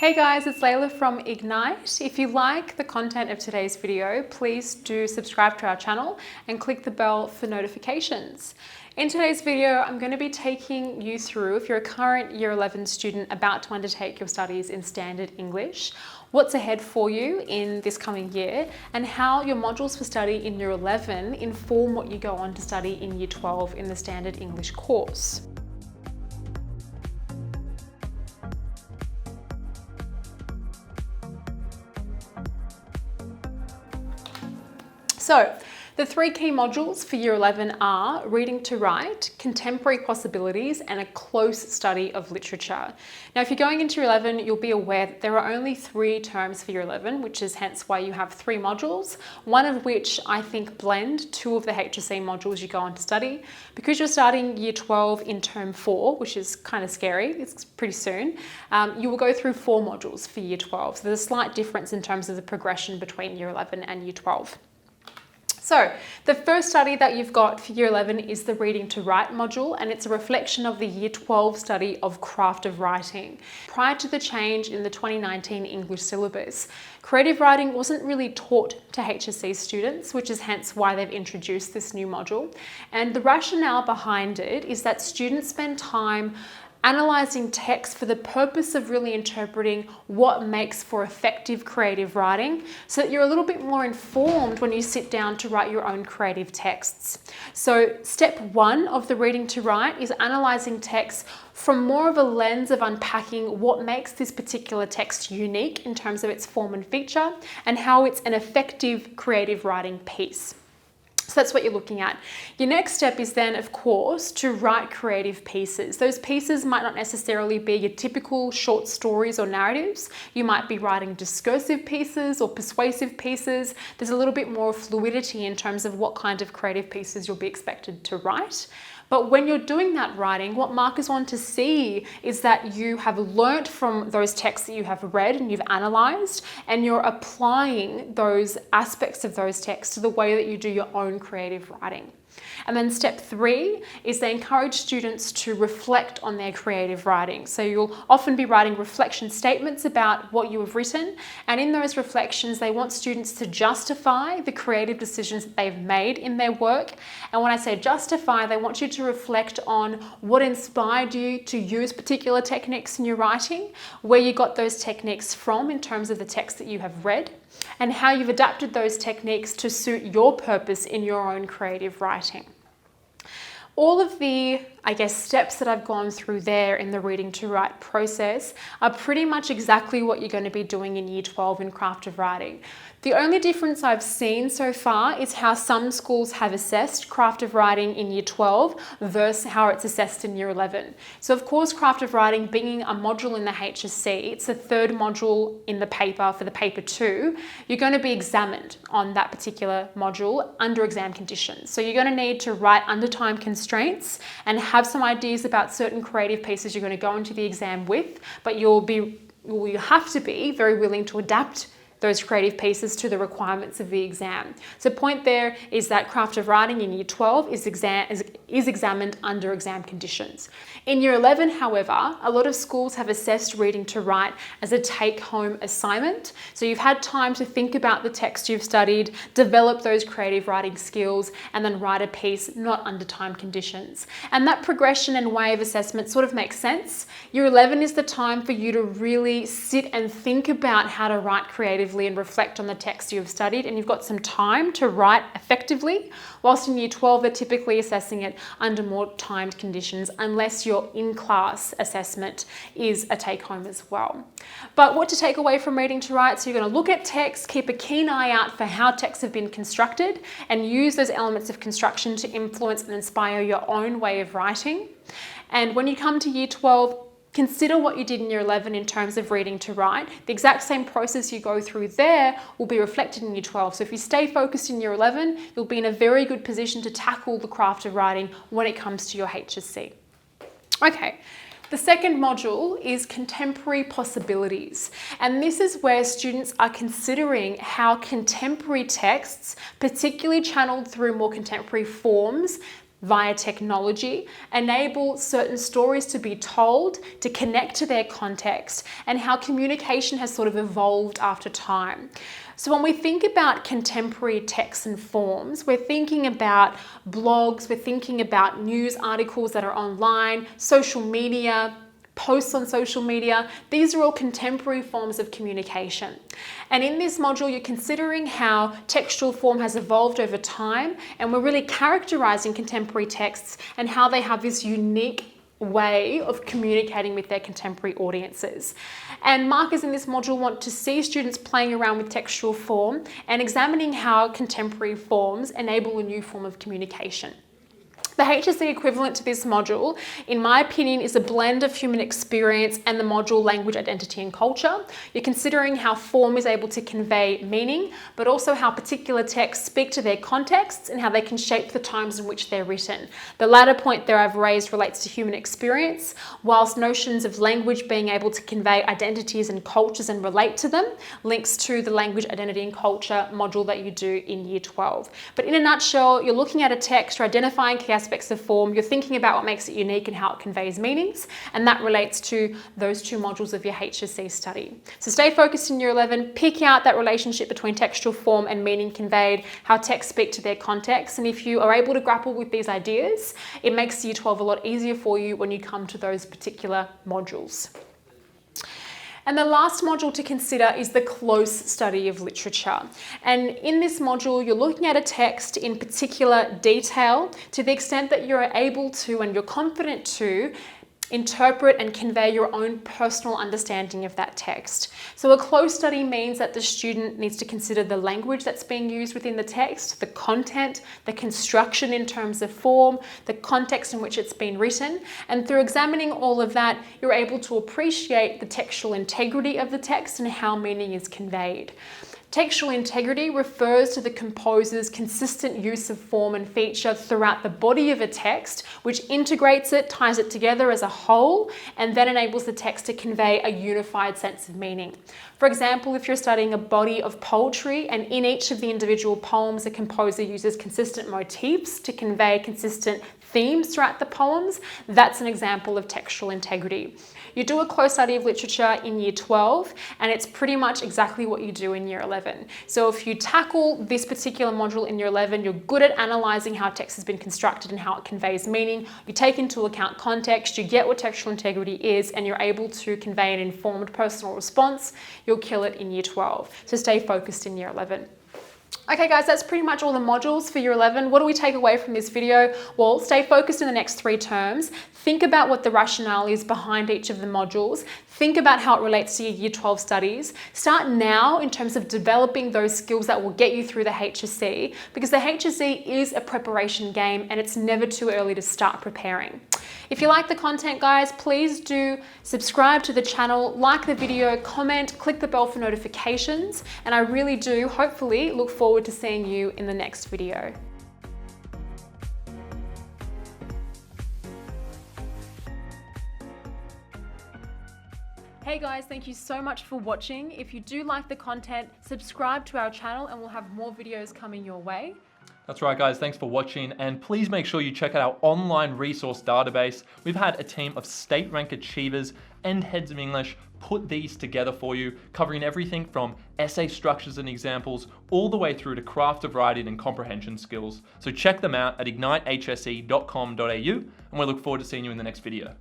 Hey guys, it's Layla from Ignite. If you like the content of today's video, please do subscribe to our channel and click the bell for notifications. In today's video, I'm going to be taking you through, if you're a current Year 11 student about to undertake your studies in Standard English, what's ahead for you in this coming year, and how your modules for study in Year 11 inform what you go on to study in Year 12 in the Standard English course. So, the three key modules for Year 11 are Reading to Write, Contemporary Possibilities, and a close study of literature. Now, if you're going into Year 11, you'll be aware that there are only 3 terms for Year 11, which is hence why you have 3 modules, one of which I think blend 2 of the HSC modules you go on to study. Because you're starting Year 12 in Term 4, which is kind of scary, it's pretty soon, you will go through 4 modules for Year 12. So there's a slight difference in terms of the progression between Year 11 and Year 12. So the first study that you've got for Year 11 is the Reading to Write module, and it's a reflection of the Year 12 study of craft of writing. Prior to the change in the 2019 English syllabus, creative writing wasn't really taught to HSC students, which is hence why they've introduced this new module. And the rationale behind it is that students spend time analysing text for the purpose of really interpreting what makes for effective creative writing, so that you're a little bit more informed when you sit down to write your own creative texts. So step 1 of the Reading to Write is analysing text from more of a lens of unpacking what makes this particular text unique in terms of its form and feature, and how it's an effective creative writing piece. So that's what you're looking at. Your next step is then, of course, to write creative pieces. Those pieces might not necessarily be your typical short stories or narratives. You might be writing discursive pieces or persuasive pieces. There's a little bit more fluidity in terms of what kind of creative pieces you'll be expected to write. But when you're doing that writing, what markers want to see is that you have learnt from those texts that you have read and you've analysed, and you're applying those aspects of those texts to the way that you do your own creative writing. And then step 3 is they encourage students to reflect on their creative writing. So you'll often be writing reflection statements about what you have written, and in those reflections they want students to justify the creative decisions that they've made in their work. And when I say justify, they want you to reflect on what inspired you to use particular techniques in your writing, where you got those techniques from in terms of the text that you have read, and how you've adapted those techniques to suit your purpose in your own creative writing. All of the, steps that I've gone through there in the Reading to Write process are pretty much exactly what you're going to be doing in Year 12 in craft of writing. The only difference I've seen so far is how some schools have assessed craft of writing in Year 12 versus how it's assessed in Year 11. So of course, craft of writing being a module in the HSC, it's the 3rd module in the paper for the paper 2, you're going to be examined on that particular module under exam conditions. So you're going to need to write under time constraints and have some ideas about certain creative pieces you're going to go into the exam with, but you'll have to be very willing to adapt those creative pieces to the requirements of the exam. So point there is that craft of writing in Year 12 is examined under exam conditions. In Year 11, however, a lot of schools have assessed Reading to Write as a take-home assignment. So you've had time to think about the text you've studied, develop those creative writing skills, and then write a piece not under time conditions. And that progression and way of assessment sort of makes sense. Year 11 is the time for you to really sit and think about how to write creatively and reflect on the text you've studied, and you've got some time to write effectively, whilst in Year 12 they're typically assessing it under more timed conditions, unless your in-class assessment is a take-home as well. But what to take away from Reading to Write: so you're going to look at text, keep a keen eye out for how texts have been constructed, and use those elements of construction to influence and inspire your own way of writing. And when you come to Year 12, consider what you did in Year 11 in terms of Reading to Write. The exact same process you go through there will be reflected in Year 12. So if you stay focused in Year 11, you'll be in a very good position to tackle the craft of writing when it comes to your HSC. Okay. The second module is Contemporary Possibilities, and this is where students are considering how contemporary texts, particularly channeled through more contemporary forms, via technology enable certain stories to be told, to connect to their context, and how communication has sort of evolved after time. So when we think about contemporary texts and forms, we're thinking about blogs, we're thinking about news articles that are online, social media, posts on social media. These are all contemporary forms of communication. And in this module, you're considering how textual form has evolved over time, and we're really characterizing contemporary texts and how they have this unique way of communicating with their contemporary audiences. And markers in this module want to see students playing around with textual form and examining how contemporary forms enable a new form of communication. The HSC equivalent to this module, in my opinion, is a blend of human experience and the module language, identity and culture. You're considering how form is able to convey meaning, but also how particular texts speak to their contexts and how they can shape the times in which they're written. The latter point there I've raised relates to human experience, whilst notions of language being able to convey identities and cultures and relate to them links to the language, identity and culture module that you do in year 12. But in a nutshell, you're looking at a text, you're identifying key aspects of form, you're thinking about what makes it unique and how it conveys meanings, and that relates to those two modules of your HSC study. So stay focused in year 11, pick out that relationship between textual form and meaning conveyed, how texts speak to their context, and if you are able to grapple with these ideas, it makes year 12 a lot easier for you when you come to those particular modules. And the last module to consider is the close study of literature. And in this module, you're looking at a text in particular detail to the extent that you're able to and you're confident to interpret and convey your own personal understanding of that text. So a close study means that the student needs to consider the language that's being used within the text, the content, the construction in terms of form, the context in which it's been written. And through examining all of that, you're able to appreciate the textual integrity of the text and how meaning is conveyed. Textual integrity refers to the composer's consistent use of form and feature throughout the body of a text, which integrates it, ties it together as a whole, and then enables the text to convey a unified sense of meaning. For example, if you're studying a body of poetry and in each of the individual poems, the composer uses consistent motifs to convey consistent themes throughout the poems, that's an example of textual integrity. You do a close study of literature in year 12, and it's pretty much exactly what you do in year 11. So if you tackle this particular module in year 11, you're good at analyzing how text has been constructed and how it conveys meaning. You take into account context, you get what textual integrity is, and you're able to convey an informed personal response. You'll kill it in year 12. So stay focused in year 11. Okay guys, that's pretty much all the modules for year 11. What do we take away from this video? Well, stay focused in the next 3 terms. Think about what the rationale is behind each of the modules. Think about how it relates to your year 12 studies. Start now in terms of developing those skills that will get you through the HSC, because the HSC is a preparation game and it's never too early to start preparing. If you like the content, guys, please do subscribe to the channel, like the video, comment, click the bell for notifications, and I really do, hopefully, look forward to seeing you in the next video. Hey guys, thank you so much for watching. If you do like the content, subscribe to our channel and we'll have more videos coming your way. That's right, guys. Thanks for watching. And please make sure you check out our online resource database. We've had a team of state rank achievers and heads of English put these together for you, covering everything from essay structures and examples all the way through to craft of writing and comprehension skills. So check them out at ignitehsc.com.au, and we look forward to seeing you in the next video.